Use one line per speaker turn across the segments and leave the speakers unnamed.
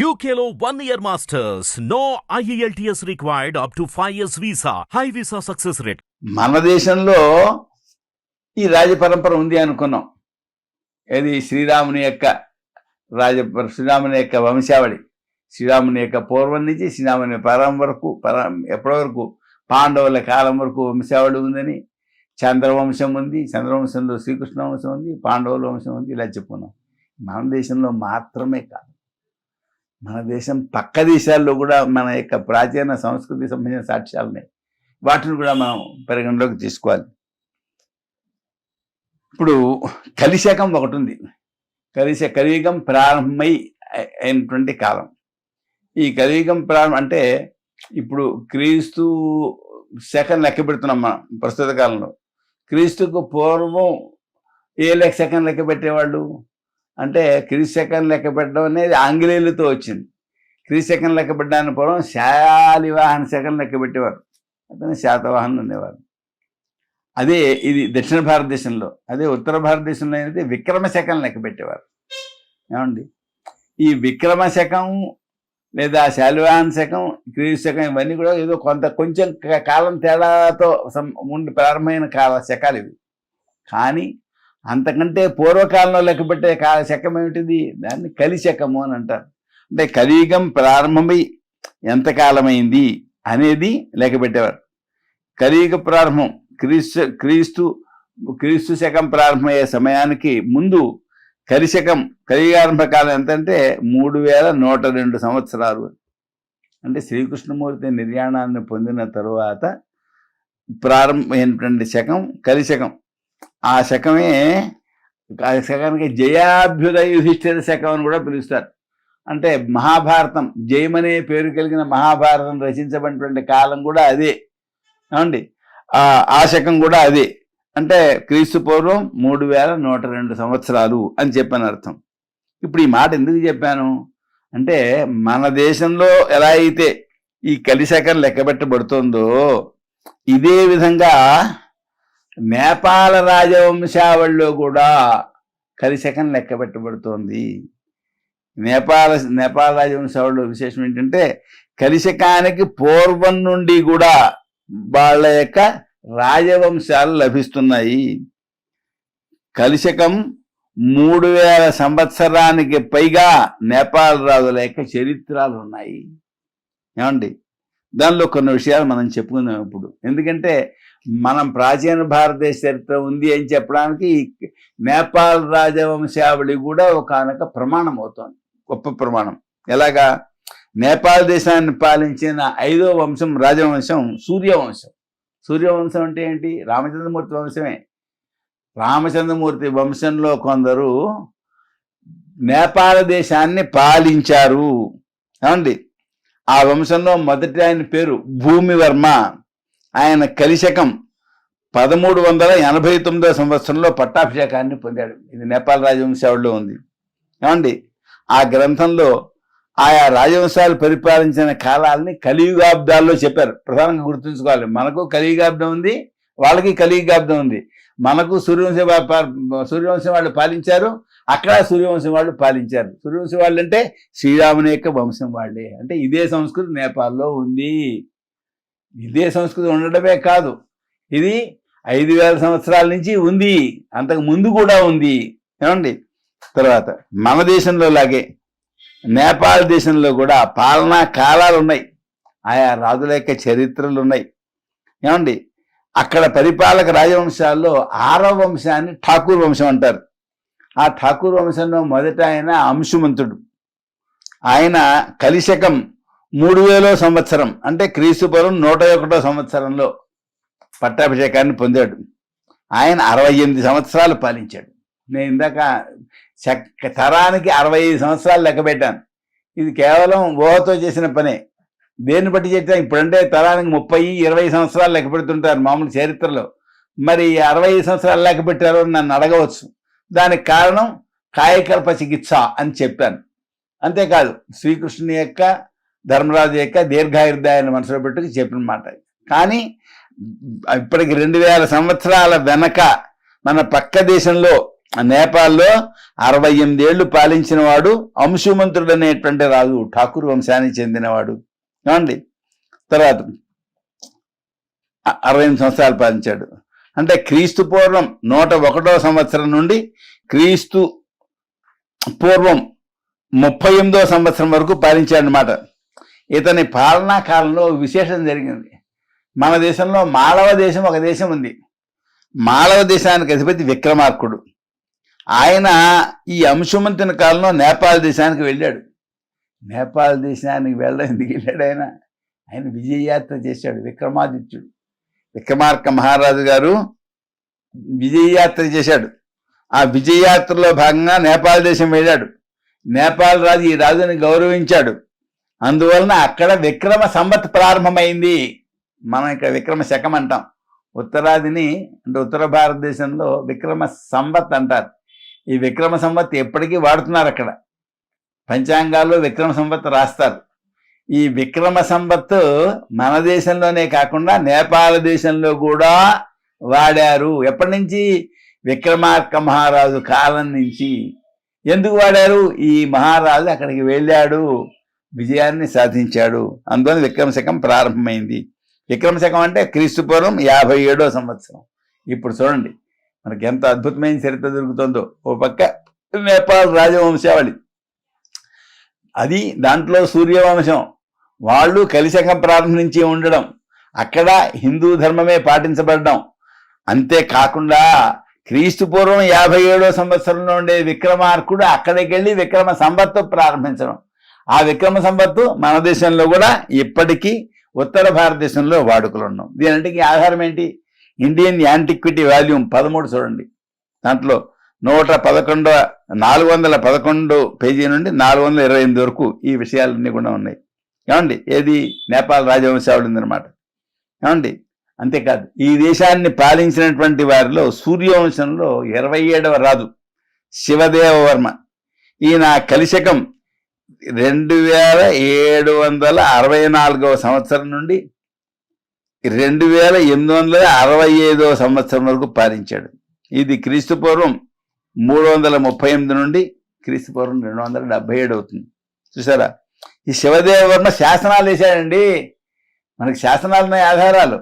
UKLO 1 year masters. No IELTS required up to 5 years visa. High visa success rate.
మన దేశంలో ఈ రాజ పరంపర ఉంది అనుకున్నాం. ఏది శ్రీరాముని యొక్క వంశావళి, శ్రీరాముని యొక్క పూర్వం నుంచి శ్రీరాముని పరం వరకు ఎప్పటి వరకు పాండవుల కాలం వరకు వంశావళి ఉందని, చంద్రవంశం ఉంది, చంద్రవంశంలో శ్రీకృష్ణ వంశం ఉంది, పాండవుల వంశం ఉంది, ఇలా చెప్పుకున్నాం. మన దేశంలో మాత్రమే కాదు, మన దేశం పక్క దేశాల్లో కూడా మన యొక్క ప్రాచీన సంస్కృతి సంబంధించిన సాక్ష్యాలు ఉన్నాయి. వాటిని కూడా మనం పరిగణలోకి తీసుకోవాలి. ఇప్పుడు కలిశకం ఒకటి ఉంది. కలియుగం ప్రారంభమై అయినటువంటి కాలం. ఈ కలియుగం ప్రారంభం అంటే ఇప్పుడు క్రీస్తు శకం లెక్క పెడుతున్నాం మనం ప్రస్తుత కాలంలో. క్రీస్తుకు పూర్వం ఏ శకం లెక్క పెట్టేవాళ్ళు అంటే, క్రీస్తు శకం లెక్క పెట్టడం అనేది ఆంగ్లేయులతో వచ్చింది. క్రీస్తు శకం లెక్క పెట్టడానికి పూర్వం శాలివాహన శకం లెక్క పెట్టేవారు, అతను శాతవాహనులు ఉండేవారు. అదే ఇది దక్షిణ భారతదేశంలో. అదే ఉత్తర భారతదేశంలో అయితే విక్రమ శకం లెక్క పెట్టేవారు. ఏమండి, ఈ విక్రమ శకం లేదా శాలివాహన శకం, క్రీస్తు శకం ఇవన్నీ కూడా ఏదో కొంచెం కాలం తేడాతో ప్రారంభమైన శకాలు ఇవి. కానీ అంతకంటే పూర్వకాలంలో లెక్కపెట్టే శకం ఏమిటిది? దాన్ని కలిశకము అని అంటారు. అంటే కలియుగం ప్రారంభమై ఎంతకాలమైంది అనేది లెక్కపెట్టేవారు. కలియుగ ప్రారంభం క్రీస్తు శకం ప్రారంభమయ్యే సమయానికి ముందు కలిశకం కలియుగారంభ కాలం ఎంతంటే 3102 సంవత్సరాలు. అంటే శ్రీకృష్ణమూర్తి నిర్యాణాన్ని పొందిన తరువాత ప్రారంభమైనటువంటి శకం కలిశకం. ఆ శకానికి జయాభ్యుదయ యుధిష్ఠిర శకం అని కూడా పిలుస్తారు. అంటే మహాభారతం, జయమనే పేరు కలిగిన మహాభారతం రచించబడినటువంటి కాలం కూడా అదే. ఏమండి, ఆ శకం కూడా అదే. అంటే క్రీస్తు పూర్వం 3102 సంవత్సరాలు అని చెప్పని అర్థం. ఇప్పుడు ఈ మాట ఎందుకు చెప్పాను అంటే, మన దేశంలో ఎలా అయితే ఈ కలిశకం లెక్కబెట్టబడుతుందో ఇదే విధంగా నేపాల రాజవంశావళిలో కూడా కలిశకం లెక్క పెట్టబడుతోంది. నేపాల రాజవంశావళిలో విశేషం ఏంటంటే, కలిశకానికి పూర్వం నుండి కూడా వాళ్ళ యొక్క రాజవంశాలు లభిస్తున్నాయి. కలిశకం 3000 సంవత్సరానికి పైగా నేపాల రాజుల యొక్క చరిత్రలు ఉన్నాయి. ఏమండి, దానిలో కొన్ని విషయాలు మనం చెప్పుకుందాం ఇప్పుడు. ఎందుకంటే మనం ప్రాచీన భారతదేశ చరిత్ర ఉంది అని చెప్పడానికి నేపాల్ రాజవంశావళి కూడా ఒకనొక ప్రమాణం అవుతోంది, గొప్ప ప్రమాణం. ఎలాగా? నేపాల్ దేశాన్ని పాలించిన 5వ వంశం రాజవంశం సూర్యవంశం. సూర్యవంశం అంటే ఏంటి? రామచంద్రమూర్తి వంశమే. రామచంద్రమూర్తి వంశంలో కొందరు నేపాల దేశాన్ని పాలించారు. ఏమండి, ఆ వంశంలో మొదటి ఆయన పేరు భూమివర్మ. ఆయన కలిశకం 1389 సంవత్సరంలో పట్టాభిషేకాన్ని పొందాడు. ఇది నేపాల రాజవంశావళిలో ఉంది. ఏమండి, ఆ గ్రంథంలో ఆయా రాజవంశాలు పరిపాలించిన కాలాలని కలియుగాబ్దాల్లో చెప్పారు. ప్రధానంగా గుర్తుంచుకోవాలి, మనకు కలియుగాబ్దం ఉంది, వాళ్ళకి కలియుగాబ్దం ఉంది. మనకు సూర్యవంశం వాళ్ళు పాలించారు, అక్కడ సూర్యవంశం వాళ్ళు పాలించారు. సూర్యవంశం వాళ్ళు అంటే శ్రీరాముని యొక్క వంశం వాళ్ళే. అంటే ఇదే సంస్కృతి నేపాల్లో ఉంది. ఇదే సంస్కృతి ఉండడమే కాదు, ఇది 5000 సంవత్సరాల నుంచి ఉంది, అంతకు ముందు కూడా ఉంది. ఏమండి, తర్వాత మన దేశంలో లాగే నేపాల్ దేశంలో కూడా పాలనా కాలాలు ఉన్నాయి, ఆయా రాజుల యొక్క చరిత్రలు ఉన్నాయి. ఏమండి, అక్కడ పరిపాలక రాజవంశాల్లో 6వ వంశాన్ని ఠాకూర్ వంశం అంటారు. ఆ ఠాకూర్ వంశంలో మొదట ఆయన అంశుమంతుడు. ఆయన కలిశకం 3000వ సంవత్సరం అంటే క్రీస్తుపూర్వం 101వ సంవత్సరంలో పట్టాభిషేకాన్ని పొందాడు. ఆయన 68 సంవత్సరాలు పాలించాడు. నేను ఇందాక తరానికి 65 సంవత్సరాలు లెక్క పెట్టాను. ఇది కేవలం ఊహతో చేసిన పనే. దేన్ని బట్టి చెప్తాను? ఇప్పుడంటే తరానికి 30-20 సంవత్సరాలు లెక్క పెడుతుంటారు మామూలు చరిత్రలో. మరి 65 సంవత్సరాలు లెక్క పెట్టారో నన్ను అడగవచ్చు. దానికి కారణం కాయకల్ప చికిత్స అని చెప్పాను. అంతేకాదు, శ్రీకృష్ణుని యొక్క ధర్మరాజు యొక్క దీర్ఘాయుర్దాయాన్ని మనసులో పెట్టుకు చెప్పిన మాట. కానీ ఇప్పటికి 2000 సంవత్సరాల వెనక మన పక్క దేశంలో నేపాల్లో 68 ఏళ్లు పాలించిన వాడు అంశుమంతుడు అనేటువంటి రాజు, ఠాకూర్ వంశానికి చెందినవాడు. ఏమండి, తర్వాత 68 సంవత్సరాలు పాలించాడు. అంటే క్రీస్తు పూర్వం 101వ సంవత్సరం నుండి క్రీస్తు పూర్వం 38వ సంవత్సరం వరకు పాలించాడనమాట. ఇతని పాలనా కాలంలో విశేషం జరిగింది. మన దేశంలో మాళవ దేశం ఒక దేశం ఉంది. మాళవ దేశానికి అధిపతి విక్రమార్కుడు. ఆయన ఈ అంశుమంతుని కాలంలో నేపాల్ దేశానికి వెళ్ళాడు. నేపాల్ దేశానికి వెళ్ళడం ఎందుకు వెళ్ళాడు? ఆయన విజయయాత్ర చేశాడు. విక్రమాదిత్యుడు, విక్రమార్క మహారాజు గారు విజయయాత్ర చేశాడు. ఆ విజయయాత్రలో భాగంగా నేపాల్ దేశం వెళ్ళాడు. నేపాల్ రాజు ఈ రాజుని గౌరవించాడు. అందువలన అక్కడ విక్రమ సంవత్ ప్రారంభమైంది. మనం ఇక్కడ విక్రమ శకం అంటాం. ఉత్తరాదిని అంటే ఉత్తర భారతదేశంలో విక్రమ సంవత్ అంటారు. ఈ విక్రమ సంవత్ ఎప్పటికీ వాడుతున్నారు. అక్కడ పంచాంగాల్లో విక్రమ సంవత్ రాస్తారు. ఈ విక్రమ సంవత్ మన దేశంలోనే కాకుండా నేపాల్ దేశంలో కూడా వాడారు. ఎప్పటి నుంచి? విక్రమార్క మహారాజు కాలం నుంచి. ఎందుకు వాడారు? ఈ మహారాజు అక్కడికి వెళ్ళాడు, విజయాన్ని సాధించాడు. అందువల్ల విక్రమశకం ప్రారంభమైంది. విక్రమశకం అంటే క్రీస్తు పూర్వం 57వ సంవత్సరం. ఇప్పుడు చూడండి మనకి ఎంత అద్భుతమైన చరిత్ర దొరుకుతుందో. ఓ పక్క నేపాల్ రాజవంశావళి, అది దాంట్లో సూర్యవంశం, వాళ్ళు కలిశకం ప్రారంభించి ఉండడం, అక్కడ హిందూ ధర్మమే పాటించబడడం. అంతేకాకుండా క్రీస్తు పూర్వం 57వ సంవత్సరంలో ఉండే విక్రమార్కుడు అక్కడికి వెళ్ళి విక్రమ సంవత్తు ప్రారంభించడం. ఆ విక్రమ సంవత్తు మన దేశంలో కూడా ఇప్పటికీ ఉత్తర భారతదేశంలో వాడుకలు ఉన్నాం. దీనికి ఆధారం ఏంటి? ఇండియన్ యాంటిక్విటీ వాల్యూమ్ 13 చూడండి. దాంట్లో 411 పేజీ నుండి 428 వరకు ఈ విషయాలన్నీ కూడా ఉన్నాయి. ఏమండి, ఏది? నేపాల్ రాజవంశావళి ఉందన్నమాట. ఏమండి, అంతేకాదు ఈ దేశాన్ని పాలించినటువంటి వారిలో సూర్యవంశంలో 27వ రాజు శివదేవవర్మ. ఈయన కలిశకం 2764వ సంవత్సరం నుండి 2865వ సంవత్సరం వరకు పాలించాడు. ఇది క్రీస్తు పూర్వం 338 నుండి క్రీస్తు పూర్వం 277 అవుతుంది. చూసారా? ఈ శివదేవవర్మ శాసనాలు వేశాడండి. మనకి శాసనాలు ఉన్నాయి, ఆధారాలు.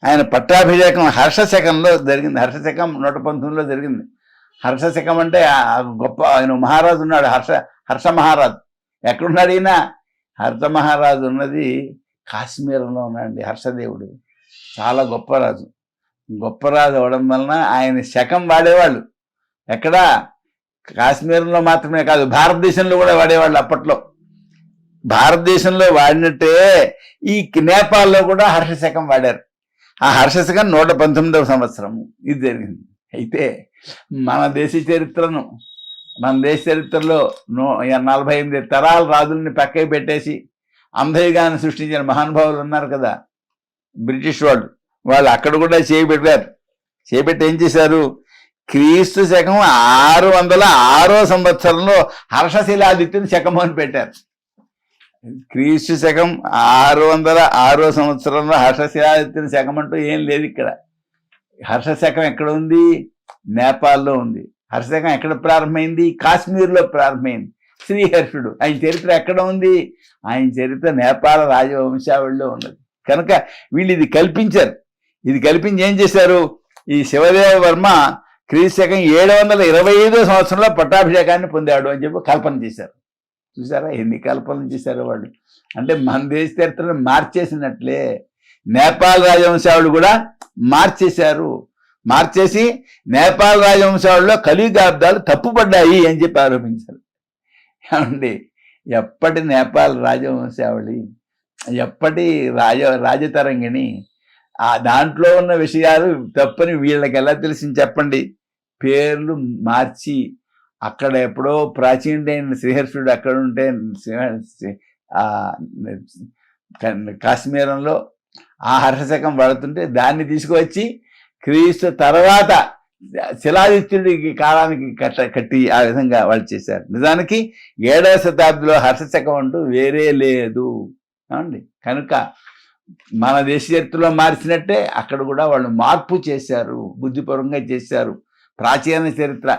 ఆయన పట్టాభిషేకం హర్షశకంలో జరిగింది. హర్షశకం 119లో జరిగింది. హర్షశకం అంటే గొప్ప ఆయన మహారాజు ఉన్నాడు, హర్ష మహారాజు. ఎక్కడున్నాడు ఈయన? హర్ష మహారాజు ఉన్నది కాశ్మీరంలో ఉన్నాడండి. హర్షదేవుడు చాలా గొప్ప రాజు. గొప్ప రాజు అవడం వలన ఆయన శకం వాడేవాళ్ళు. ఎక్కడ? కాశ్మీరంలో మాత్రమే కాదు, భారతదేశంలో కూడా వాడేవాళ్ళు. అప్పట్లో భారతదేశంలో వాడినట్టే ఈ నేపాల్లో కూడా హర్షశకం వాడారు. ఆ హర్షశకం 119వ సంవత్సరం ఇది జరిగింది. అయితే మన దేశ చరిత్రలో 48 తరాల రాజుల్ని పక్కకి పెట్టేసి అంధయుగాన్ని సృష్టించిన మహానుభావులు ఉన్నారు కదా, బ్రిటిష్ వాళ్ళు అక్కడ కూడా చేపెట్టారు. చేపెట్టి ఏం చేశారు? క్రీస్తు శకం 606వ సంవత్సరంలో హర్షశిలాదిత్యుని శకము అని పెట్టారు. క్రీస్తు శకం 606వ సంవత్సరంలో హర్షశిలాదిత్యుని శకం అంటూ ఏం లేదు ఇక్కడ. హర్షశకం ఎక్కడ ఉంది? నేపాల్లో ఉంది. హర్షశకం ఎక్కడ ప్రారంభమైంది? కాశ్మీర్లో ప్రారంభమైంది. శ్రీహర్షుడు ఆయన చరిత్ర ఎక్కడ ఉంది? ఆయన చరిత్ర నేపాల రాజవంశావళిలో ఉన్నది. కనుక వీళ్ళు ఇది కల్పించారు. ఇది కల్పించి ఏం చేశారు? ఈ శివదేవ వర్మ క్రీస్తు శకం 725వ సంవత్సరంలో పట్టాభిషేకాన్ని పొందాడు అని చెప్పి కల్పన చేశారు. చూసారా ఎన్ని కల్పనలు చేశారు వాళ్ళు? అంటే మన దేశ చరిత్రను మార్చేసినట్లే నేపాల్ రాజవంశావళి కూడా మార్చేశారు. మార్చేసి నేపాల్ రాజవంశావళిలో కలియుగాబ్దాలు తప్పుపడ్డాయి అని చెప్పి ఆరోపించారు. ఏమండి, ఎప్పటి నేపాల్ రాజవంశావళి, ఎప్పటి రాజతరంగిణి, ఆ దాంట్లో ఉన్న విషయాలు తప్పని వీళ్ళకి ఎలా తెలిసింది చెప్పండి? పేర్లు మార్చి అక్కడ ఎప్పుడో ప్రాచీనుడైన శ్రీహర్షుడు అక్కడ ఉంటే కాశ్మీరంలో ఆ హర్షశకం పడుతుంటే దాన్ని తీసుకువచ్చి క్రీస్తు తర్వాత శిలాదిత్యుడికి కాలానికి కట్టి ఆ విధంగా వాళ్ళు చేశారు. నిజానికి 7వ శతాబ్దిలో హర్షశకం అంటూ వేరే లేదు అండి. కనుక మన దేశ చరిత్రలో మార్చినట్టే అక్కడ కూడా వాళ్ళు మార్పు చేశారు, బుద్ధిపూర్వకంగా చేశారు. ప్రాచీన చరిత్ర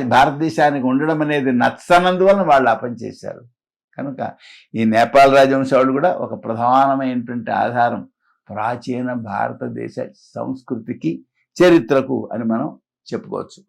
భారతదేశానికి ఉండడం అనేది నచ్చనందువలన వాళ్ళు ఆ పని చేశారు. కనుక ఈ నేపాల్ రాజవంశాలు కూడా ఒక ప్రధానమైనటువంటి ఆధారం ప్రాచీన భారతదేశ సంస్కృతికి, చరిత్రకు అని మనం చెప్పుకోవచ్చు.